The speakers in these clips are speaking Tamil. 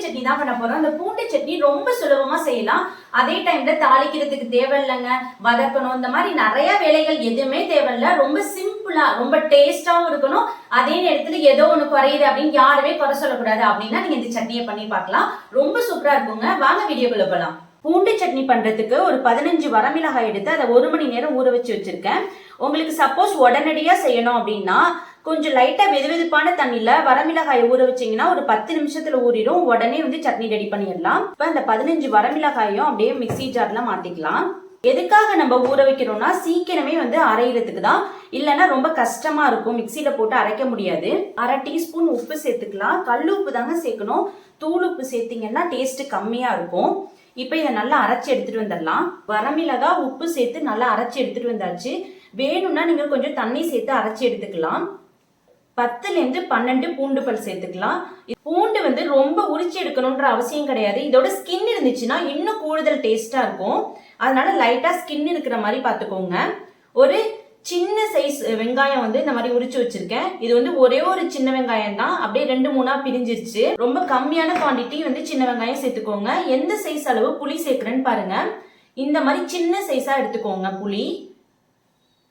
சட்னி தான் பண்ண போறோம். அந்த பூண்டு சட்னி ரொம்ப சுலபமா செய்யலாம். அதே டைம்ல தாளிக்கிறதுக்கு தேவையில்லைங்க, வதக்கணும், இந்த மாதிரி நிறைய வேலைகள் எதுவுமே தேவையில்ல. ரொம்ப சிம்பிளா ரொம்ப டேஸ்டாவும் இருக்கணும். அதே நேரத்துல ஏதோ ஒண்ணு குறையுது அப்படின்னு யாருமே குறை சொல்லக்கூடாது அப்படின்னா நீங்க இந்த சட்னியை பண்ணி பார்க்கலாம். ரொம்ப சூப்பரா இருக்குங்க. வாங்க வீடியோக்குள்ள போலாம். பூண்டு சட்னி பண்றதுக்கு ஒரு 15 வரமிளகாய் எடுத்து அதை 1 மணி நேரம் ஊற வச்சு வச்சிருக்கேன். உங்களுக்கு சப்போஸ் உடனடியா செய்யணும் அப்படின்னா கொஞ்சம் லைட்டா வெதுவெதுப்பான தண்ணியில வரமிளகாயை ஊற வச்சீங்கன்னா ஒரு 10 நிமிஷத்துல ஊறிடும். உடனே சட்னி ரெடி பண்ணிடலாம். இப்ப இந்த 15 வரமிளகாயும் அப்படியே மிக்சி ஜார்ல மாத்திக்கலாம். எதுக்காக நம்ம ஊற வைக்கிறோம்னா சீக்கிரமே அரைகிறதுக்கு தான். இல்லைன்னா ரொம்ப கஷ்டமா இருக்கும், மிக்சியில போட்டு அரைக்க முடியாது. 1/2 டீஸ்பூன் உப்பு சேர்த்துக்கலாம். கல் உப்பு தாங்க சேர்க்கணும். தூள் உப்பு சேர்த்தீங்கன்னா டேஸ்ட் கம்மியா இருக்கும். இப்ப இதை நல்லா அரைச்சி எடுத்துட்டு வந்துடலாம். வரமிளகாய் உப்பு சேர்த்து நல்லா அரைச்சி எடுத்துட்டு வந்தாச்சு. வேணும்னா நீங்க கொஞ்சம் தண்ணி சேர்த்து அரைச்சி எடுத்துக்கலாம். 10 ல இருந்து 12 பூண்டு பல் சேர்த்துக்கலாம். பூண்டு ரொம்ப உரிச்சு எடுக்கணும்ன்ற அவசியம் கிடையாது. இதோட ஸ்கின் இருந்துச்சுன்னா இன்னும் கூடுதல் டேஸ்டா இருக்கும். அதனால லைட்டா ஸ்கின் இருக்கிற மாதிரி பாத்துக்கோங்க. ஒரு சின்ன சைஸ் வெங்காயம் இந்த மாதிரி உரிச்சு வச்சிருக்கேன். இது ஒரே ஒரு சின்ன வெங்காயம் தான், அப்படியே 2-3 பிரிஞ்சிருச்சு. ரொம்ப கம்மியான குவான்டிட்டி சின்ன வெங்காயம் சேர்த்துக்கோங்க. எந்த சைஸ் அளவு புளி சேர்க்கிறேன்னு பாருங்க. இந்த மாதிரி சின்ன சைஸா எடுத்துக்கோங்க புளி.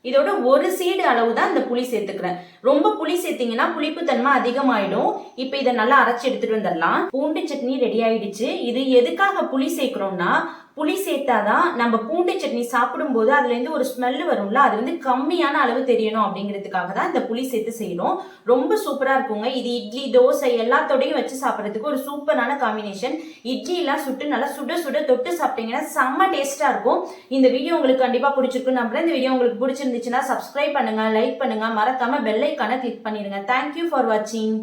இதோட ஒரு சீடு அளவு தான் இந்த புளி சேர்த்துக்கிறேன். ரொம்ப புளி சேர்த்தீங்கன்னா புளிப்பு தன்மை அதிகமாயிடும். இப்ப இதை நல்லா அரைச்சி எடுத்துட்டு வந்துடலாம். பூண்டு சட்னி ரெடி ஆயிடுச்சு. இது எதுக்காக புளி சேர்க்கிறோம்னா புளி சேர்த்தாதான் நம்ம பூண்டு சட்னி சாப்பிடும் போது அதுல இருந்து ஒரு ஸ்மெல் வரும்ல, அது கம்மியான அளவு தெரியணும் அப்படிங்கிறதுக்காக தான் இந்த புளி சேர்த்து செய்யணும். ரொம்ப சூப்பரா இருக்குங்க. இது இட்லி தோசை எல்லாத்தோடையும் வச்சு சாப்பிட்றதுக்கு ஒரு சூப்பரான காம்பினேஷன். இட்லி எல்லாம் சுட்டு நல்லா சுட சுட தொட்டு சாப்பிட்டீங்கன்னா செம்ம டேஸ்டா இருக்கும். இந்த வீடியோ உங்களுக்கு கண்டிப்பா பிடிச்சிருக்கும் நம்புறேன். இந்த வீடியோ உங்களுக்கு பிடிச்சிருந்துச்சுன்னா சப்ஸ்கிரைப் பண்ணுங்க, லைக் பண்ணுங்க, மறக்காம பெல் ஐகானை கிளிக் பண்ணிடுங்க. தேங்க்யூ ஃபார் வாட்சிங்.